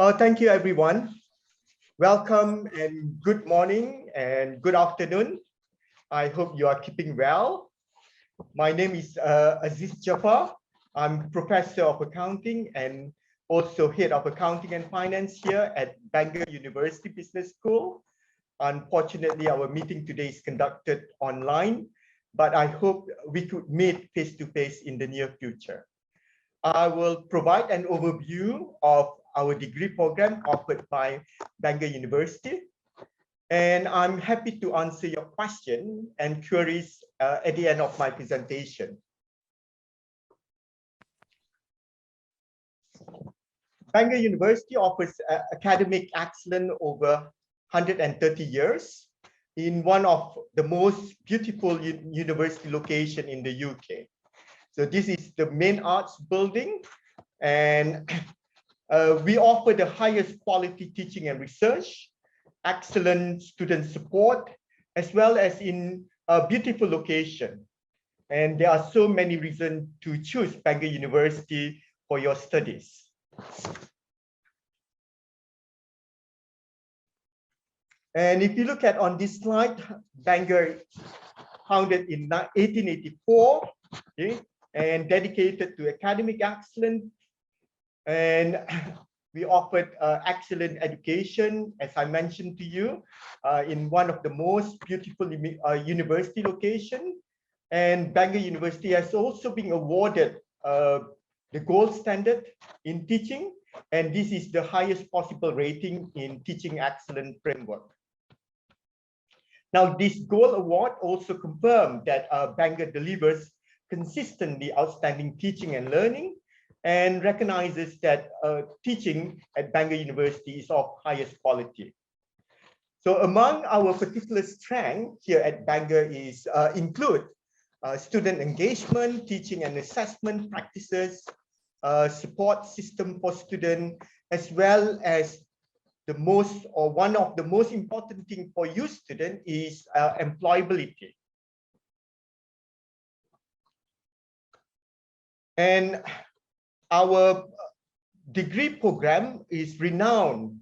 Thank you, everyone. Welcome and good morning and good afternoon. I hope you are keeping well. My name is Aziz Jafar. I'm Professor of Accounting and also Head of Accounting and Finance here at Bangor University Business School. Unfortunately, our meeting today is conducted online, but I hope we could meet face-to-face in the near future. I will provide an overview of our degree program offered by Bangor University. And I'm happy to answer your questions and queries at the end of my presentation. Bangor University offers academic excellence over 130 years in one of the most beautiful university locations in the UK. So this is the main arts building, and we offer the highest quality teaching and research, excellent student support, as well as in a beautiful location. And there are so many reasons to choose Bangor University for your studies. And if you look at on this slide, Bangor founded in 1884, okay, and dedicated to academic excellence. And we offered excellent education, as I mentioned to you, in one of the most beautiful university locations. And Bangor University has also been awarded the gold standard in teaching, and this is the highest possible rating in teaching excellence framework. Now, this gold award also confirmed that Bangor delivers consistently outstanding teaching and learning, and recognizes that teaching at Bangor University is of highest quality. So among our particular strengths here at Bangor is include student engagement, teaching and assessment practices, support system for students, as well as the most or one of the most important thing for you student is employability. And our degree program is renowned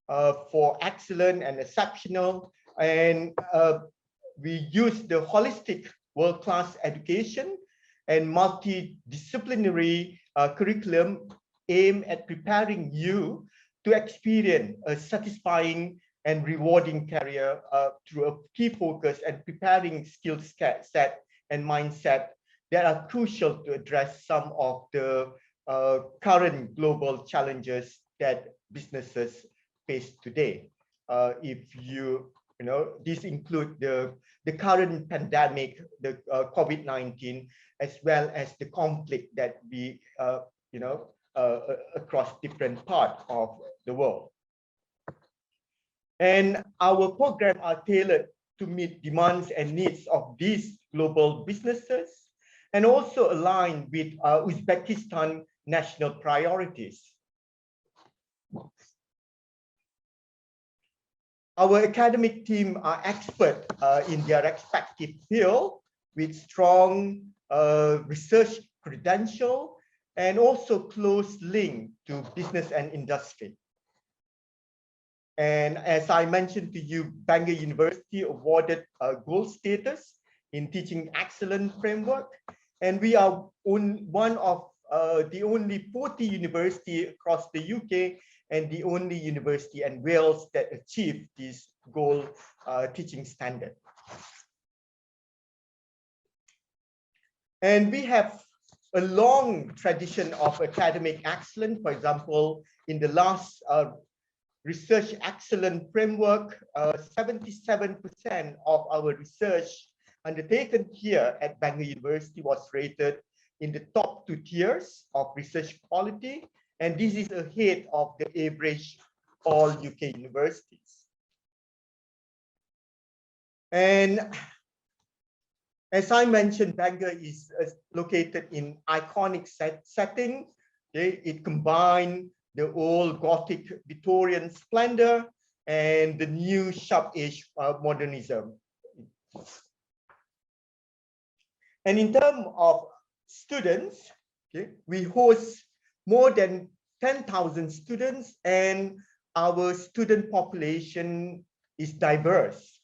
for excellent and exceptional, and we use the holistic world-class education and multidisciplinary curriculum aimed at preparing you to experience a satisfying and rewarding career through a key focus and preparing skill set and mindset that are crucial to address some of the current global challenges that businesses face today. If you know, these include the current pandemic, the COVID-19, as well as the conflict that we, across different parts of the world. And our programs are tailored to meet demands and needs of these global businesses, and also align with Uzbekistan national priorities. Our academic team are expert in their respective field with strong research credential and also close link to business and industry. And as I mentioned to you, Bangor University awarded gold status in teaching excellence framework, and we are one of the only 40 university across the UK and the only university in Wales that achieved this gold teaching standard. And we have a long tradition of academic excellence. For example, in the last research excellence framework, 77% of our research undertaken here at Bangor University was rated in the top 2 tiers of research quality, and this is ahead of the average all UK universities. And as I mentioned, Bangor is located in iconic setting. Okay? It combines the old Gothic Victorian splendor and the new sharp age modernism. And in terms of students, okay, we host more than 10,000 students, and our student population is diverse.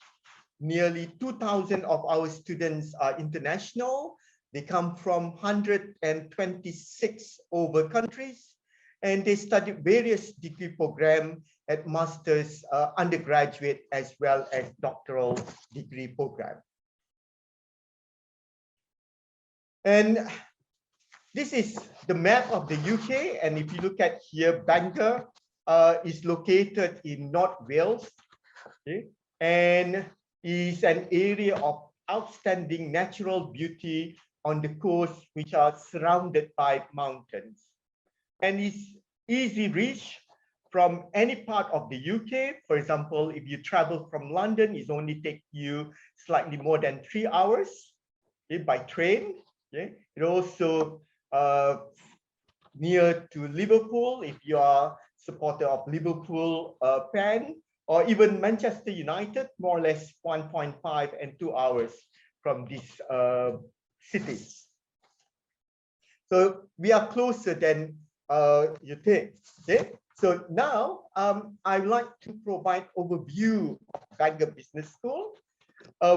Nearly 2,000 of our students are international. They come from 126 over countries, and they study various degree programs at master's, undergraduate, as well as doctoral degree program. And this is the map of the UK. And if you look at here, Bangor is located in North Wales, okay, and is an area of outstanding natural beauty on the coast, which are surrounded by mountains, and is easy reach from any part of the UK. For example, if you travel from London, it only take you slightly more than 3 hours, okay, by train. Okay. It also near to Liverpool, if you are supporter of Liverpool fan, or even Manchester United, more or less 1.5 and 2 hours from these cities. So we are closer than you think. Okay. So now I'd like to provide overview of Bangor Business School.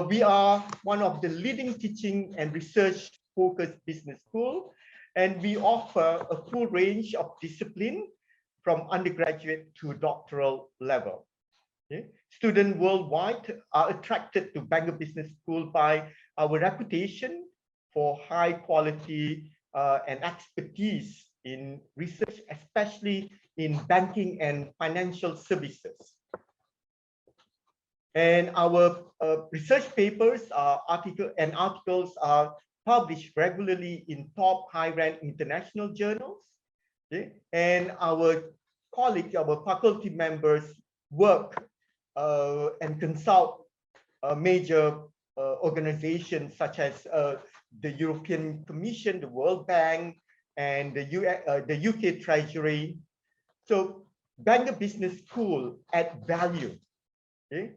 We are one of the leading teaching and research focused business school, and we offer a full range of discipline from undergraduate to doctoral level. Okay. Students worldwide are attracted to Bangor Business School by our reputation for high quality and expertise in research, especially in banking and financial services. And our research papers articles are published regularly in top high-ranked international journals. Okay? And our colleagues, our faculty members work and consult major organizations such as the European Commission, the World Bank, and the UK Treasury. So Bangor Business School add value. Okay?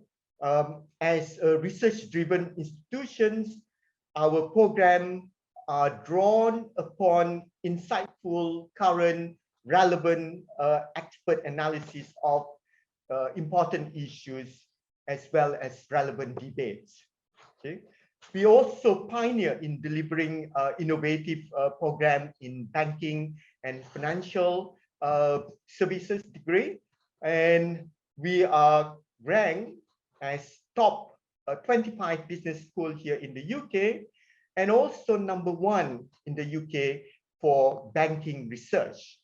As research-driven institutions, our program are drawn upon insightful, current, relevant expert analysis of important issues, as well as relevant debates. Okay. We also pioneer in delivering innovative program in banking and financial services degree, and we are ranked as top 25 business school here in the UK, and also #1 in the UK for banking research.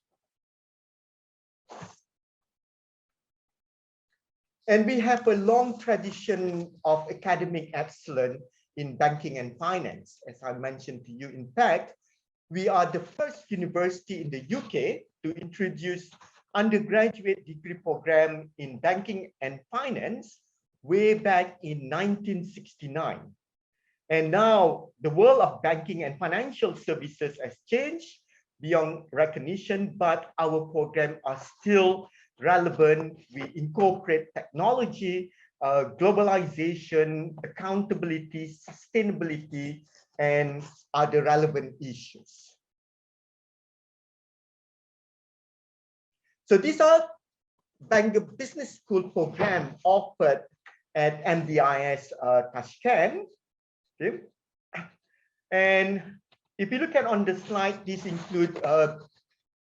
And we have a long tradition of academic excellence in banking and finance. As I mentioned to you, in fact, we are the first university in the UK to introduce undergraduate degree program in banking and finance way back in 1969. And now the world of banking and financial services has changed beyond recognition, but our programs are still relevant. We incorporate technology, globalization, accountability, sustainability, and other relevant issues. So these are Bangor Business School program offered at MDIS Tashkent. Okay. And if you look at on the slide, these include a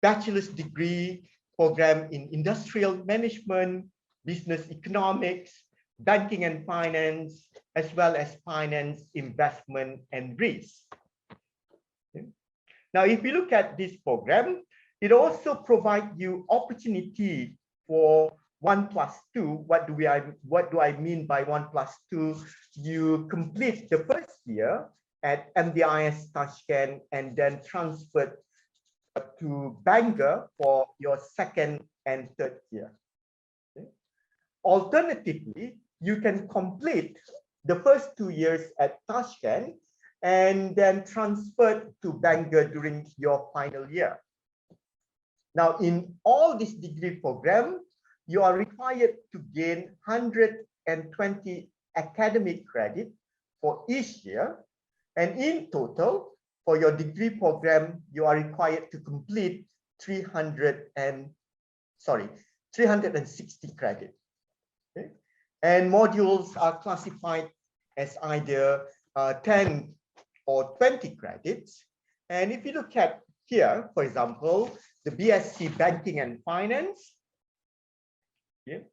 bachelor's degree program in industrial management, business economics, banking and finance, as well as finance, investment, and risk. Okay. Now, if you look at this program, it also provides you opportunity for 1+2. What do I mean by 1+2? You complete the first year at MDIS Tashkent and then transferred to Bangor for your second and third year. Okay. Alternatively, you can complete the first 2 years at Tashkent and then transfer to Bangor during your final year. Now, in all this degree program, you are required to gain 120 academic credit for each year. And in total, for your degree program, you are required to complete 360 credits. Okay? And modules are classified as either 10 or 20 credits. And if you look at here, for example, the BSc Banking and Finance, okay,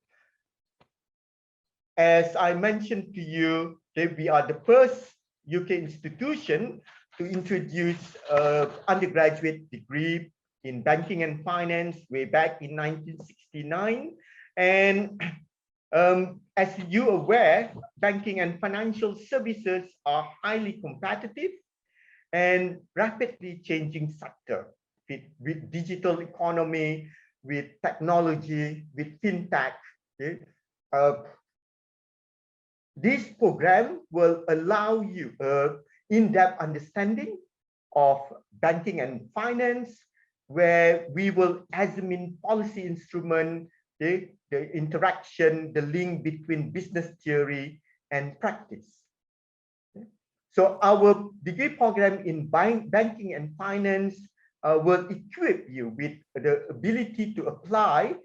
as I mentioned to you, we are the first UK institution to introduce an undergraduate degree in banking and finance way back in 1969. And as you're aware, banking and financial services are highly competitive and rapidly changing sector with digital economy, with technology, with fintech. Okay? This program will allow you in-depth understanding of banking and finance, where we will examine policy instrument, the interaction, the link between business theory and practice. So our degree program in banking and finance will equip you with the ability to apply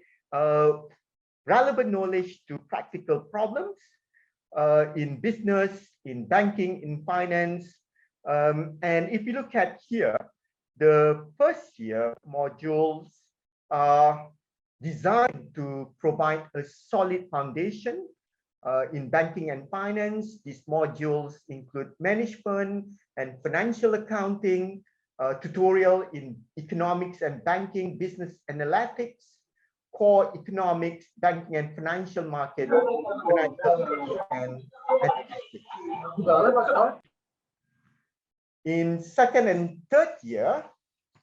relevant knowledge to practical problems in business, in banking, in finance. And if you look at here, the first year modules are designed to provide a solid foundation in banking and finance. These modules include management and financial accounting, tutorial in economics and banking, business analytics, core economics, banking and financial market, financial and statistics. In second and third year,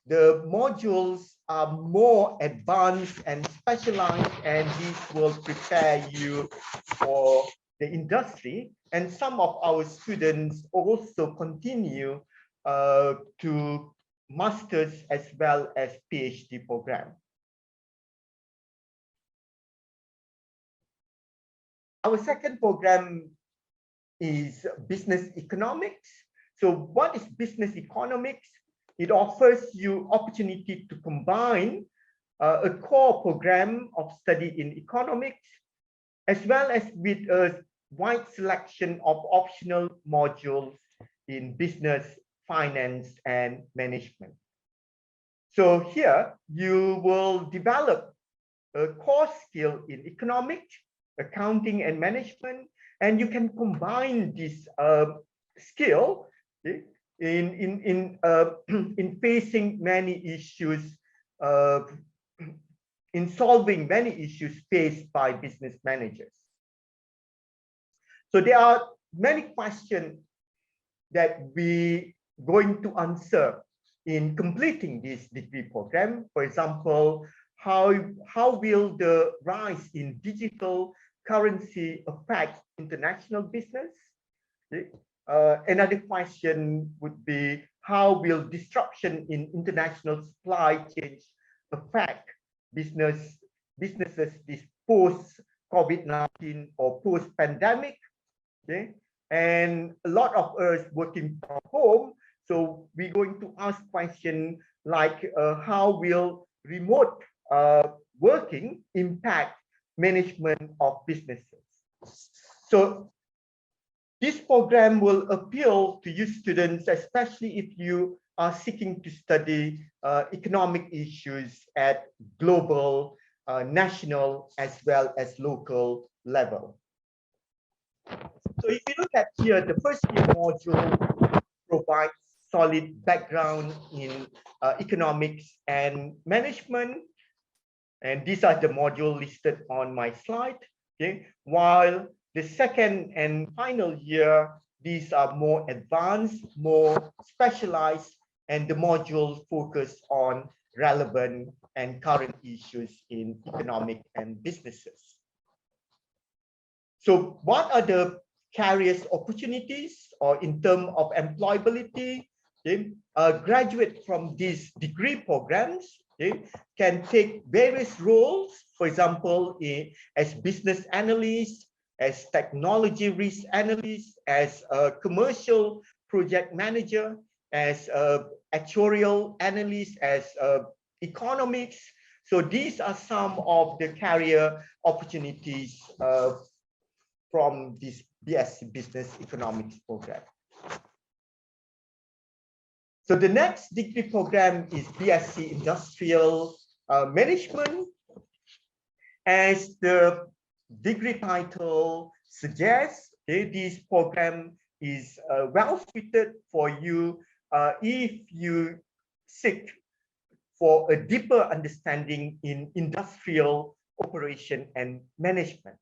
the modules are more advanced and specialized, and these will prepare you for the industry. And some of our students also continue to masters as well as PhD program. Our second program is business economics. So what is business economics? It offers you opportunity to combine a core program of study in economics, as well as with a wide selection of optional modules in business, finance, and management. So here you will develop a core skill in economics, accounting, and management, and you can combine this skill in facing many issues, in solving many issues faced by business managers. So there are many questions that we going to answer in completing this degree program. For example, how will the rise in digital currency affect international business? Another question would be, how will disruption in international supply chains affect businesses this post-COVID-19 or post-pandemic? Okay, and a lot of us working from home, so we're going to ask questions like how will remote working impact management of businesses? So this program will appeal to you students, especially if you are seeking to study economic issues at global, national, as well as local level. So if you look at here, the first year module provides solid background in economics and management. And these are the modules listed on my slide. Okay, while the second and final year, these are more advanced, more specialized, and the modules focus on relevant and current issues in economic and businesses. So what are the careers opportunities or in terms of employability? Okay, graduates from these degree programs, okay, can take various roles, for example, as business analysts, as technology risk analyst, as a commercial project manager, as a actuarial analyst, as a economics. So these are some of the career opportunities from this BSc Business Economics program. So the next degree program is BSc Industrial Management. As the degree title suggests, this program is well fitted for you if you seek for a deeper understanding in industrial operation and management.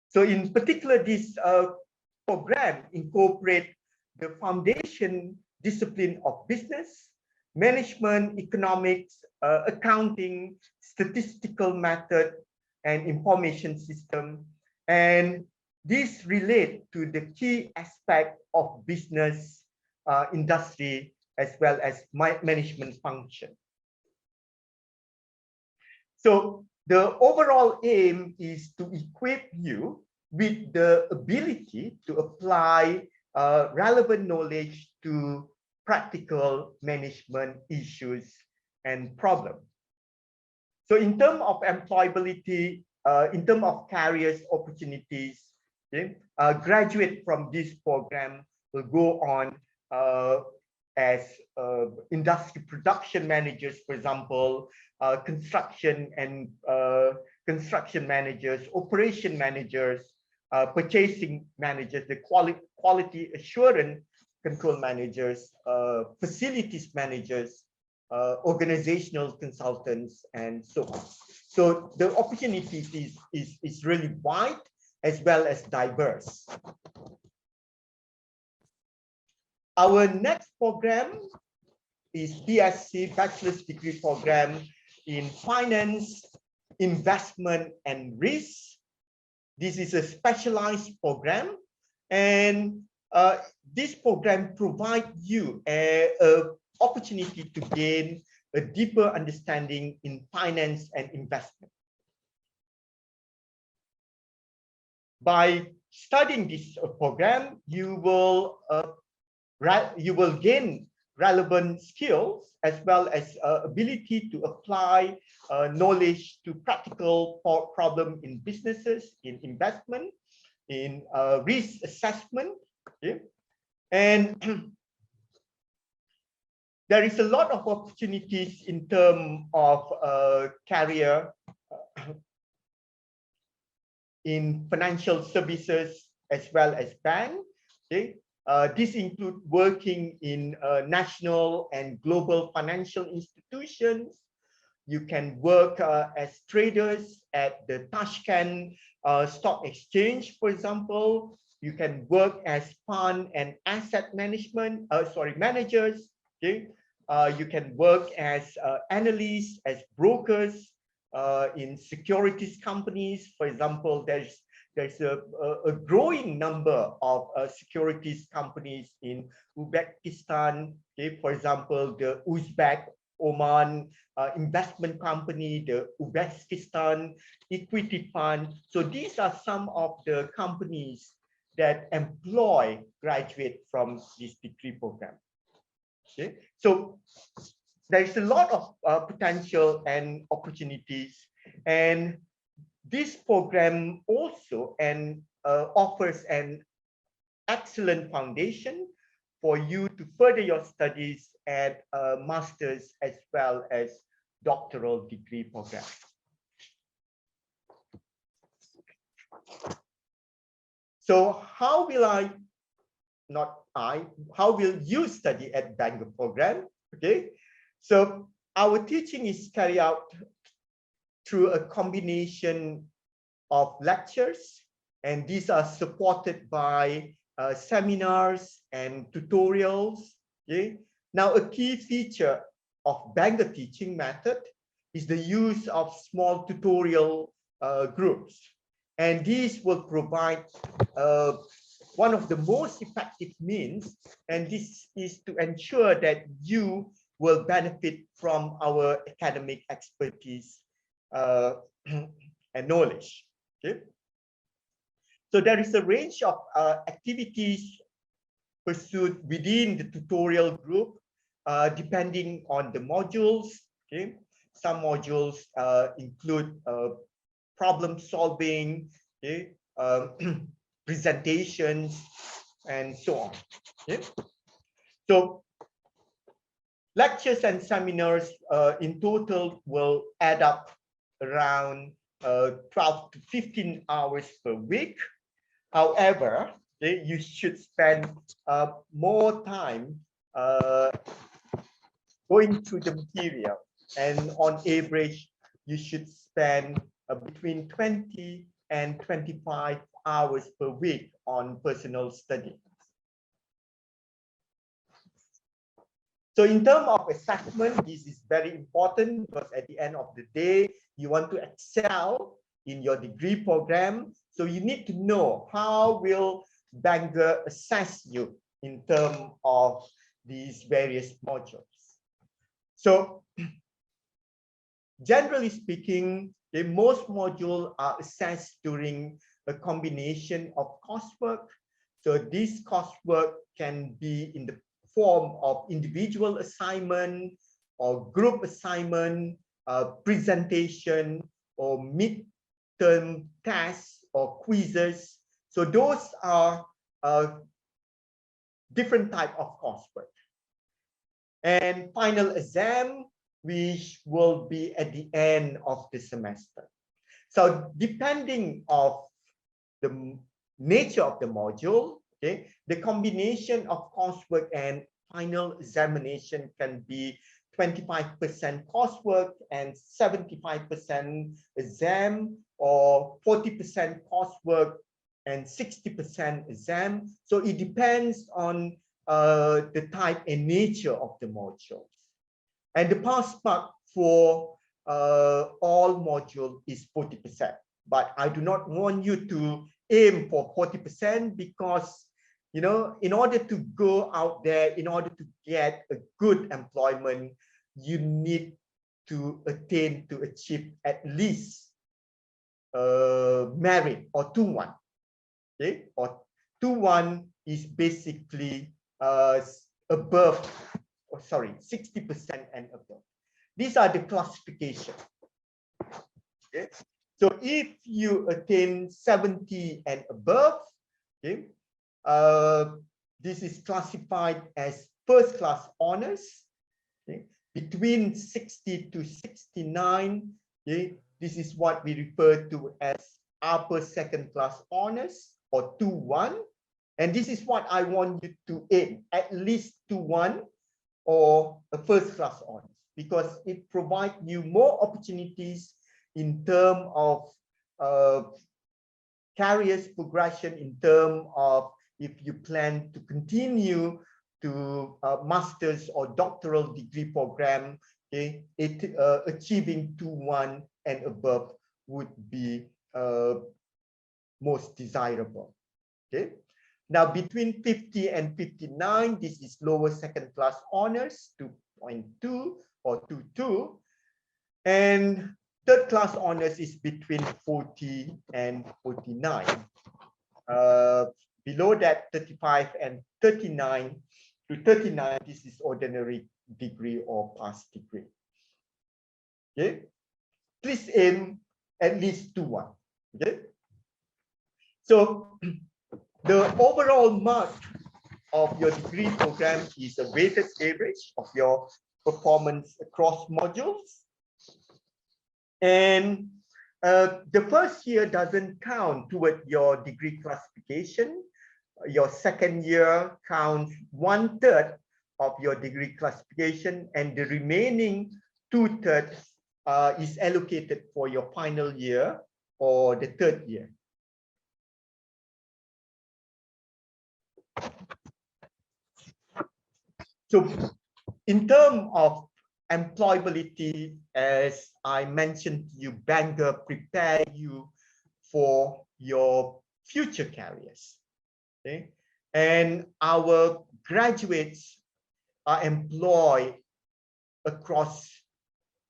So in particular, this program incorporates the foundation discipline of business, management, economics, accounting, statistical method, and information system. And this relate to the key aspect of business, industry, as well as management function. So the overall aim is to equip you with the ability to apply relevant knowledge to practical management issues and problems. So in terms of employability, in terms of careers opportunities, okay, graduate from this program will go on as industry production managers, for example, construction and construction managers, operation managers, purchasing managers, the quality assurance control managers, facilities managers, organizational consultants, and so on. So the opportunities is really wide as well as diverse. Our next program is BSc Bachelor's Degree Program in Finance, Investment, and Risk. This is a specialized program, and this program provides you an opportunity to gain a deeper understanding in finance and investment. By studying this program, you will gain relevant skills as well as ability to apply knowledge to practical problem in businesses, in investment, in risk assessment. Okay? And there is a lot of opportunities in terms of career in financial services as well as bank. Okay? This includes working in national and global financial institutions. You can work as traders at the Tashkent Stock Exchange, for example. You can work as fund and asset managers. Okay? You can work as analysts, as brokers in securities companies. For example, there's a growing number of securities companies in Uzbekistan. Okay? For example, the Uzbek Oman investment company, the Uzbekistan equity fund. So these are some of the companies that employ graduates from this degree program. Okay? So there is a lot of potential and opportunities, and this program also offers an excellent foundation for you to further your studies at a master's as well as doctoral degree program. So how will you study at Bangor program? Okay, so our teaching is carried out through a combination of lectures, and these are supported by seminars and tutorials. Okay? Now, a key feature of Bangor teaching method is the use of small tutorial groups, and these will provide one of the most effective means, and this is to ensure that you will benefit from our academic expertise and knowledge. Okay? So there is a range of activities pursued within the tutorial group, depending on the modules Okay, some modules include problem solving, okay, presentations, and so on. Okay? So lectures and seminars in total will add up around 12 to 15 hours per week. However, you should spend more time going through the material, and on average, you should spend between 20 and 25 hours per week on personal study. So in terms of assessment, this is very important because at the end of the day, you want to excel in your degree program. So you need to know how will Bangor assess you in terms of these various modules. So generally speaking, the most modules are assessed during a combination of coursework. So this coursework can be in the form of individual assignment or group assignment, presentation, or midterm tests or quizzes. So those are different type of coursework. And final exam, which will be at the end of the semester. So depending of the nature of the module, okay, the combination of coursework and final examination can be 25% coursework and 75% exam, or 40% coursework and 60% exam. So it depends on the type and nature of the modules. And the pass mark for all modules is 40%. But I do not want you to aim for 40% because, you know, in order to go out there, in order to get a good employment, you need to achieve at least merit or 2-1. Okay, or 2-1 is basically above, or sorry, 60% and above. These are the classifications. Okay, so if you attain 70 and above, okay, this is classified as first class honors. Okay, between 60 to 69, okay, this is what we refer to as upper second class honors, or 2-1. And this is what I want you to aim, at least 2-1 or a first class honors, because it provides you more opportunities in terms of careers progression, in terms of if you plan to continue to master's or doctoral degree program, okay, achieving 2-1 and above would be most desirable. Okay, now between 50 and 59, this is lower second class honors, 2.2 or 2.2, and third class honors is between 40 and 49. Below that, 35 and 39 to 39, this is ordinary degree or past degree. Okay, please aim at least 2-1. Okay, so the overall mark of your degree program is a weighted average of your performance across modules. And the first year doesn't count toward your degree classification. Your second year counts 1/3 of your degree classification, and the remaining 2/3 is allocated for your final year or the third year. So in terms of employability, as I mentioned to you, Bangor prepare you for your future careers. Okay? And our graduates are employed across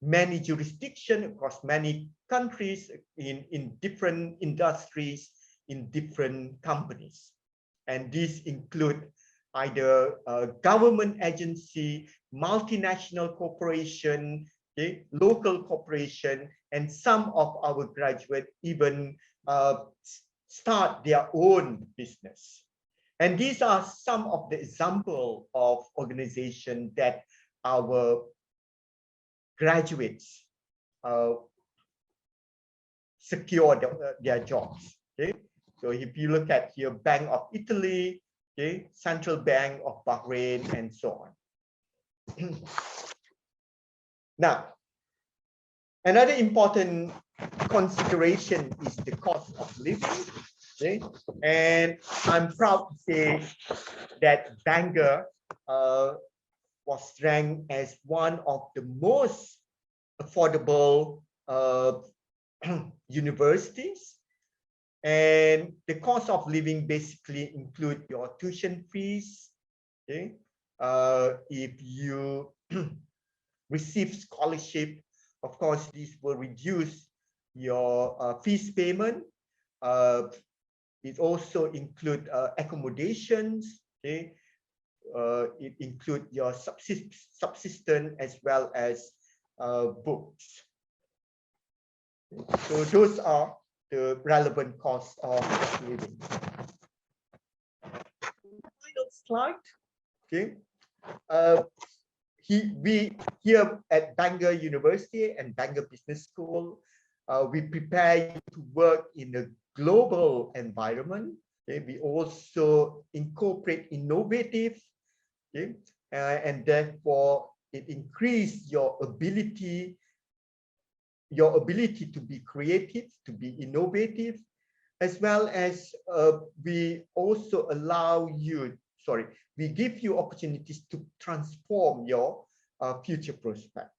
many jurisdictions, across many countries, in different industries, in different companies. And these include either a government agency, multinational corporation, okay, local cooperation, and some of our graduates even start their own business. And these are some of the examples of organizations that our graduates secure their jobs. Okay, so if you look at here, Bank of Italy, okay, Central Bank of Bahrain, and so on. Now, another important consideration is the cost of living. Okay, and I'm proud to say that Bangor was ranked as one of the most affordable universities, and the cost of living basically include your tuition fees. Okay, if you receive scholarship, of course, this will reduce your fees payment. It also include accommodations. Okay, it include your subsistence as well as books. So those are the relevant costs of living. Final slide. Okay. We here at Bangor University and Bangor Business School, we prepare you to work in a global environment. Okay. We also incorporate innovative, okay, and therefore it increases your ability to be creative, to be innovative, as well as we also allow you, we give you opportunities to transform your future prospect.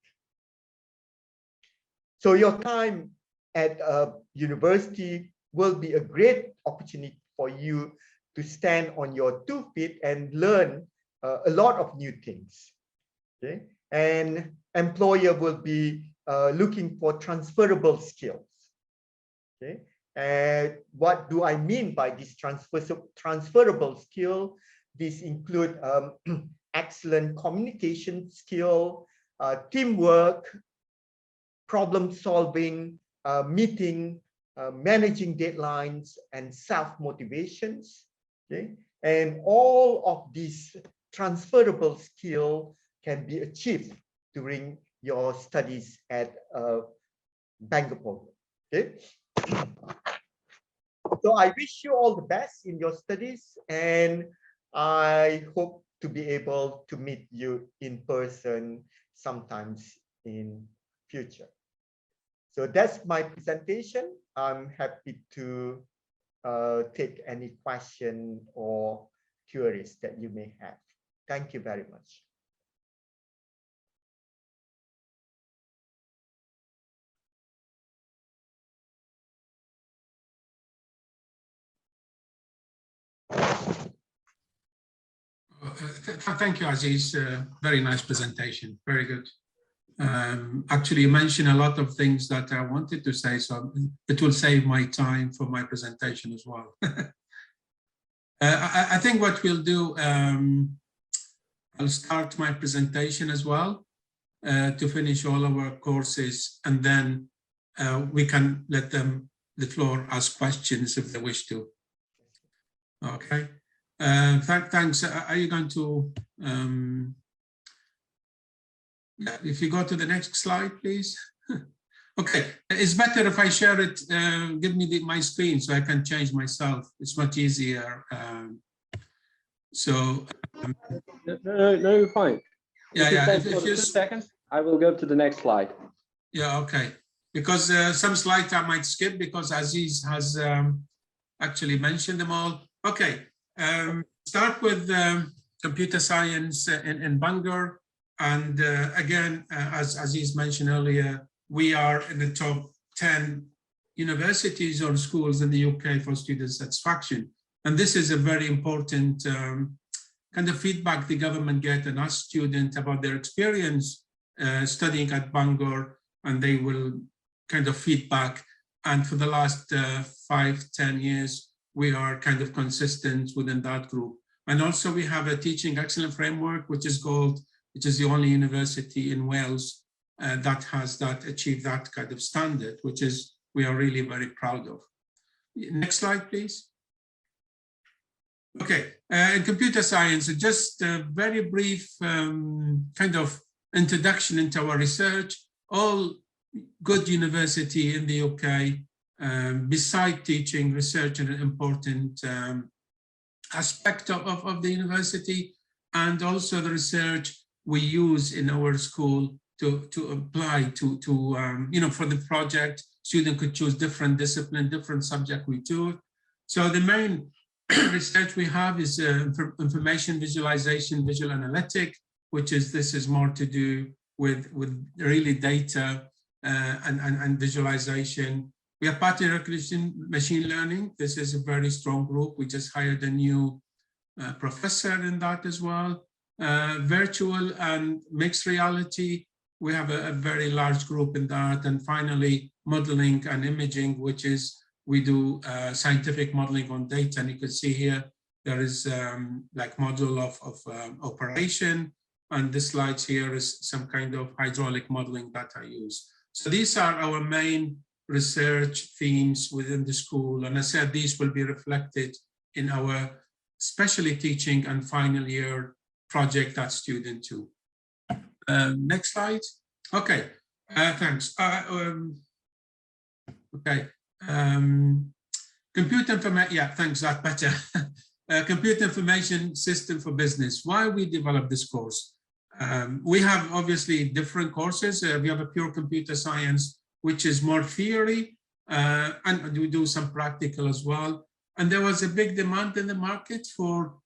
So your time at university will be a great opportunity for you to stand on your 2 feet and learn a lot of new things. Okay, and employer will be looking for transferable skills. Okay, and what do I mean by this transferable skill? This include excellent communication skill, teamwork, problem solving, meeting, managing deadlines, and self-motivations. Okay, and all of these transferable skill can be achieved during your studies at Bangor. Okay. So I wish you all the best in your studies, and I hope to be able to meet you in person sometimes in future. So that's my presentation. I'm happy to take any question or queries that you may have. Thank you very much. Thank you, Aziz. Very nice presentation. Very good. Actually, you mentioned a lot of things that I wanted to say, so it will save my time for my presentation as well. I think what we'll do, I'll start my presentation as well to finish all our courses, and then we can let them, the floor, ask questions if they wish to. Okay. Thanks. Are you going to, yeah, if you go to the next slide, please. Okay, it's better if I share it, give me my screen so I can change myself. It's much easier. No, you're fine. Yeah, if you 2 seconds, I will go to the next slide. Yeah, okay. Because some slides I might skip because Aziz has actually mentioned them all. Okay. Start with computer science in Bangor, and again, as Aziz mentioned earlier, we are in the top 10 universities or schools in the UK for student satisfaction, and this is a very important kind of feedback the government get and us students about their experience studying at Bangor, and they will kind of feedback. And for the last 5-10 years, we are kind of consistent within that group. And also we have a teaching excellence framework, which is the only university in Wales that achieved that kind of standard, which is we are really very proud of. Next slide, please. Okay, in computer science, just a very brief kind of introduction into our research. All good university in the UK, beside teaching, research is an important aspect of the university, and also the research we use in our school to apply to for the project. Student could choose different discipline, different subject we do. So the main research we have is information visualization, visual analytic, which is, this is more to do with really data and visualization. We have pattern recognition, machine learning. This is a very strong group. We just hired a new professor in that as well. Virtual and mixed reality, we have a very large group in that. And finally, modeling and imaging, which is, we do scientific modeling on data. And you can see here, there is like model of operation. And this slide here is some kind of hydraulic modeling that I use. So these are our main research themes within the school. And I said, these will be reflected in our specially teaching and final year project at Student 2. Next slide. Okay, thanks. Okay, computer information, yeah, thanks, that better. Computer information system for business. Why we developed this course? We have obviously different courses. We have a pure computer science, which is more theory, and we do some practical as well. And there was a big demand in the market for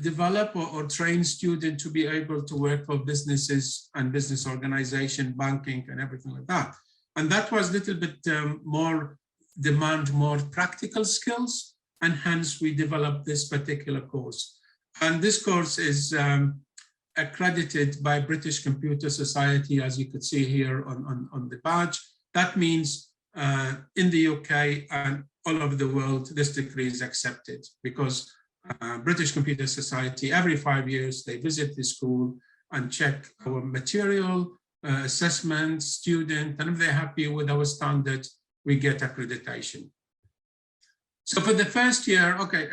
develop or train students to be able to work for businesses and business organization, banking, and everything like that. And that was a little bit more demand, more practical skills, and hence we developed this particular course. And this course is accredited by British Computer Society, as you could see here on the badge. That means in the UK and all over the world, this degree is accepted, because British Computer Society, every 5 years, they visit the school and check our material, assessment, student, and if they're happy with our standard, we get accreditation. So for the first year, okay,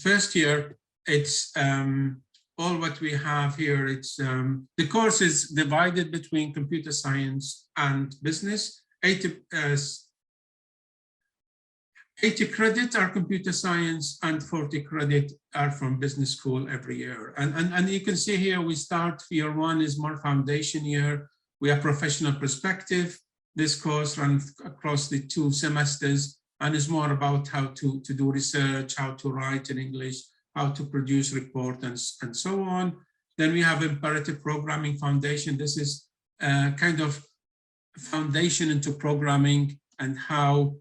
first year, it's all what we have here. It's the course is divided between computer science and business. 80 credit are computer science and 40 credit are from business school every year. And you can see here, we start year one is more foundation year. We have professional perspective. This course runs across the 2 semesters and is more about how to do research, how to write in English, how to produce report and so on. Then we have imperative programming foundation. This is kind of foundation into programming and how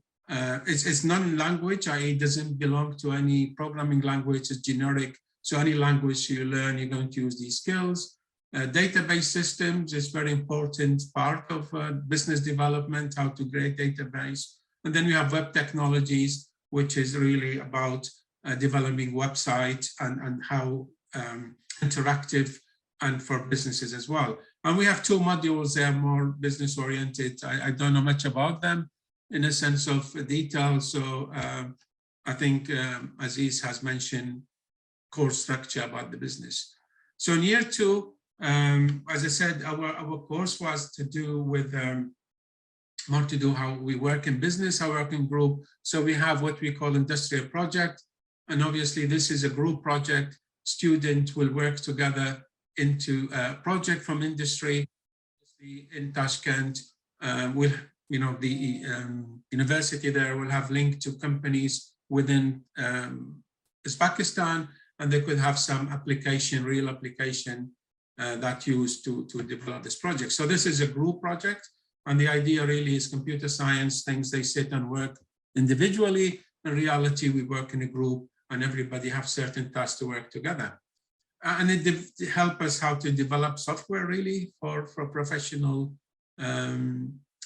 it's non-language, i.e. it doesn't belong to any programming language, it's generic. So any language you learn, you're going to use these skills. Database systems is very important part of business development, how to create database. And then we have web technologies, which is really about developing websites and how interactive and for businesses as well. And we have 2 modules, they are more business oriented. I don't know much about them in a sense of detail. So I think Aziz has mentioned course structure about the business. So in year 2, as I said, our course was to do with more to do how we work in business, our working group. So we have what we call industrial project. And obviously this is a group project. Students will work together into a project from industry. In Tashkent, the university there will have link to companies within Uzbekistan, and they could have some application, real application that used to develop this project. So this is a group project, and the idea really is computer science things, they sit and work individually. In reality, we work in a group and everybody have certain tasks to work together. And it helps us how to develop software really for professional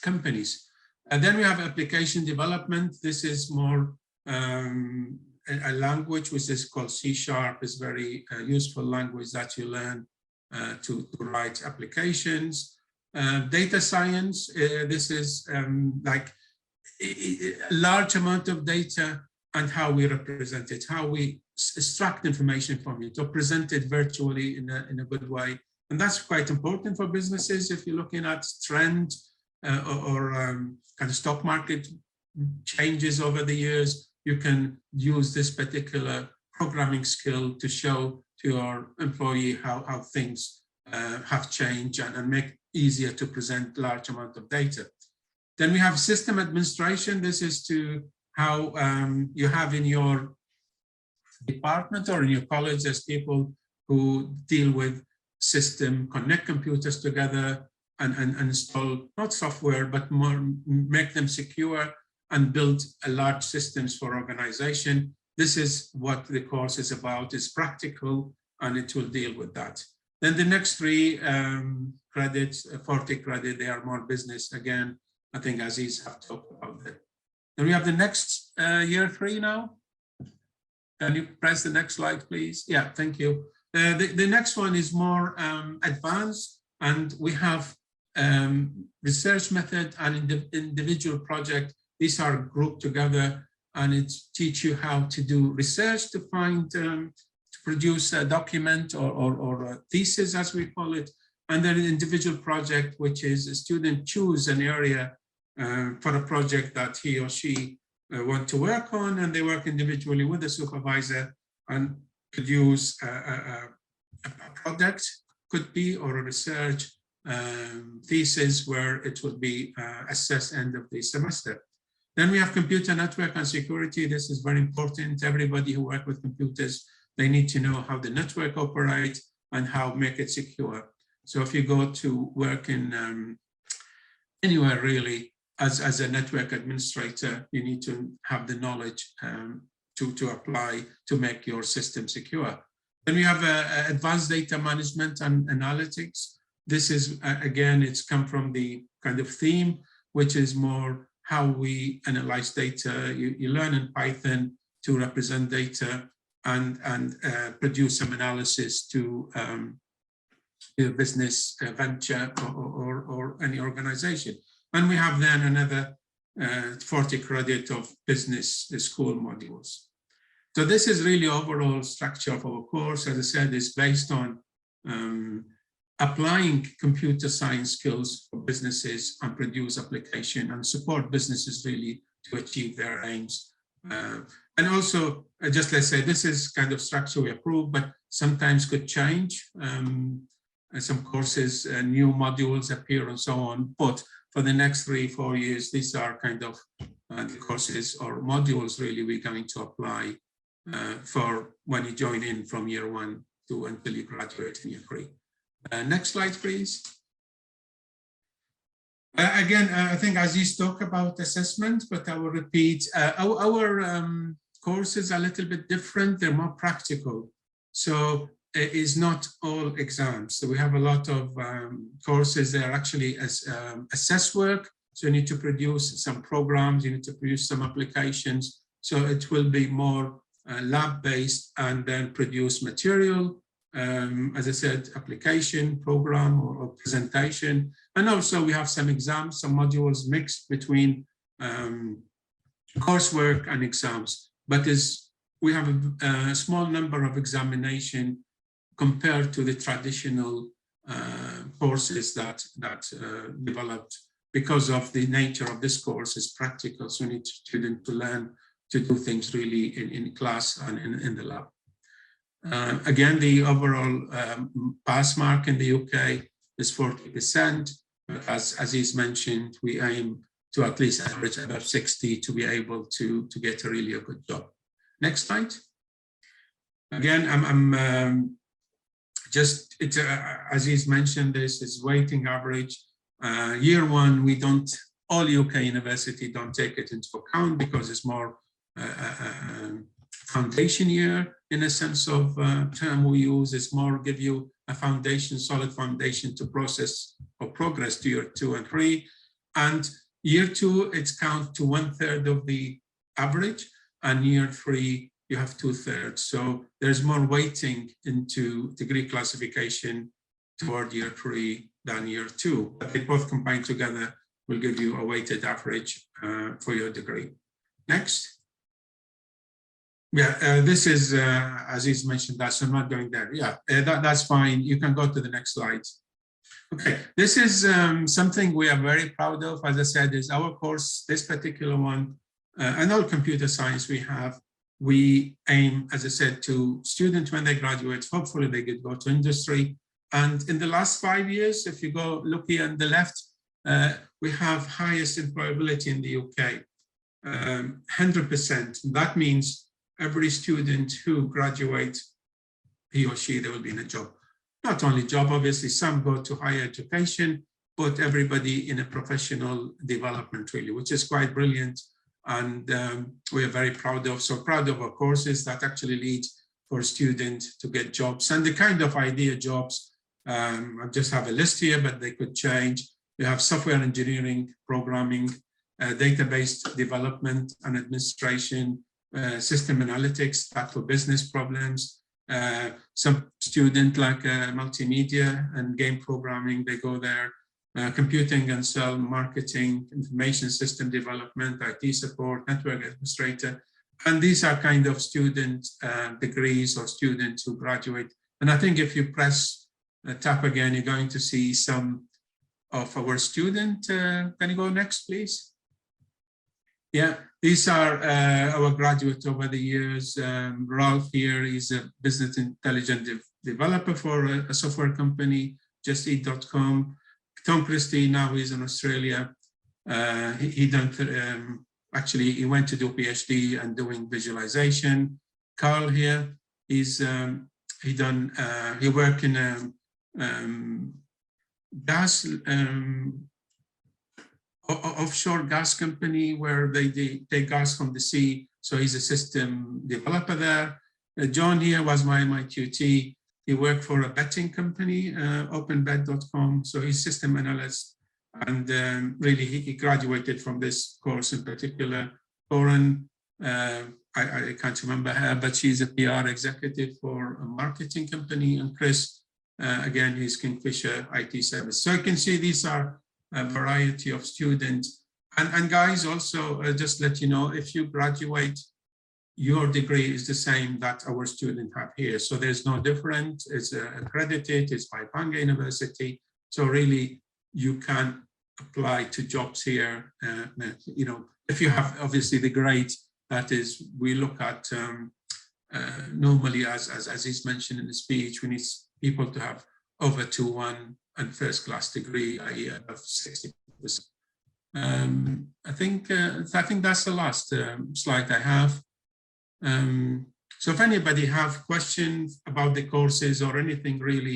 companies. And then we have application development. This is more a language which is called C#, is very useful language that you learn to write applications. Data science, this is like a large amount of data and how we represent it, how we extract information from it or present it virtually in a good way. And that's quite important for businesses. If you're looking at trend or kind of stock market changes over the years, you can use this particular programming skill to show to your employee how things have changed and make easier to present large amount of data. Then we have system administration. This is to how you have in your department or in your college, there's people who deal with system, connect computers together and install not software, but more make them secure and build a large systems for organization. This is what the course is about. It's practical and it will deal with that. Then the next 3 credits, 40 credit, they are more business. Again, I think Aziz have talked about that. Then we have the next year 3 now. Can you press the next slide, please? Yeah, thank you. The next one is more advanced, and we have research method and individual project. These are grouped together, and it teach you how to do research to find, to produce a document or a thesis, as we call it. And then an individual project, which is a student choose an area for a project that he or she want to work on, and they work individually with the supervisor and produce a product, could be, or a research thesis where it will be assessed end of the semester. Then we have computer network and security. This is very important. Everybody who works with computers, they need to know how the network operates and how make it secure. So if you go to work in anywhere really, as a network administrator, you need to have the knowledge to apply to make your system secure. Then we have advanced data management and analytics. This is, again, it's come from the kind of theme, which is more how we analyze data. You learn in Python to represent data and produce some analysis to a business venture or any organization. And we have then another 40 credit of business school modules. So this is really overall structure of our course. As I said, is based on applying computer science skills for businesses and produce application and support businesses really to achieve their aims. And also, just let's say, this is kind of structure we approve, but sometimes could change. Some courses, new modules appear and so on. But for the next 3-4 years, these are kind of the courses or modules really we're going to apply for when you join in from year 1 to until you graduate in year 3. Next slide, please. Again, I think Aziz talked about assessment, but I will repeat. Our courses are a little bit different. They're more practical. So it is not all exams. So we have a lot of courses that are actually assess work. So you need to produce some programs, you need to produce some applications. So it will be more lab-based and then produce material. As I said, application, program, or presentation. And also we have some exams, some modules mixed between coursework and exams. But we have a small number of examination compared to the traditional courses that developed because of the nature of this course is practical. So you need students to learn to do things really in class and in the lab. Again, the overall pass mark in the UK is 40%. But as Aziz mentioned, we aim to at least average above 60 to be able to get a really good job. Next slide. Again, Aziz mentioned this is weighting average. Year 1, we don't, all UK university don't take it into account because it's more foundation year in a sense of term we use. It's more give you a foundation, solid foundation to process or progress to year 2 and 3. And year 2, it's count to 1/3 of the average, and year 3, you have 2/3. So there's more weighting into degree classification toward year 3 than year 2. But they both combined together will give you a weighted average for your degree. Next. Yeah, this is, Aziz mentioned that, so I'm not going there. Yeah, that's fine. You can go to the next slide. Okay, this is something we are very proud of. As I said, is our course, this particular one, and all computer science we aim, as I said, to students when they graduate, hopefully they could go to industry. And in the last 5 years, if you go look here on the left, we have highest employability in the UK, 100%. That means every student who graduates, he or she, they will be in a job. Not only job, obviously, some go to higher education, but everybody in a professional development, really, which is quite brilliant. And we are very proud of our courses that actually lead for students to get jobs and the kind of idea jobs. I just have a list here, but they could change. You have software engineering, programming, database development and administration, system analytics, that for business problems. Some student like multimedia and game programming, they go there. Computing and cell marketing, information system development, IT support, network administrator. And these are kind of student degrees or students who graduate. And I think if you press tap again, you're going to see some of our students. Can you go next, please? Yeah, these are our graduates over the years. Ralph here is a business intelligence developer for a software company, justeat.com. Tom Christie, now he's in Australia. He went to do a PhD and doing visualization. Carl here, he worked in a offshore gas company where they take gas from the sea. So he's a system developer there. John here was my QT. He worked for a betting company, openbet.com. So he's system analyst. And really, he graduated from this course in particular. Lauren, I can't remember her, but she's a PR executive for a marketing company. And Chris, again, he's Kingfisher IT service. So you can see these are a variety of students. And guys, also, just let you know, if you graduate, your degree is the same that our students have here. So there's no difference. It's accredited, it's by Bangor University. So really, you can apply to jobs here. If you have obviously the grade, that is, we look at normally, as he's mentioned in the speech, we need people to have over 2-1 and first class degree, i.e. above 60%. I think that's the last slide I have. So if anybody have questions about the courses or anything really,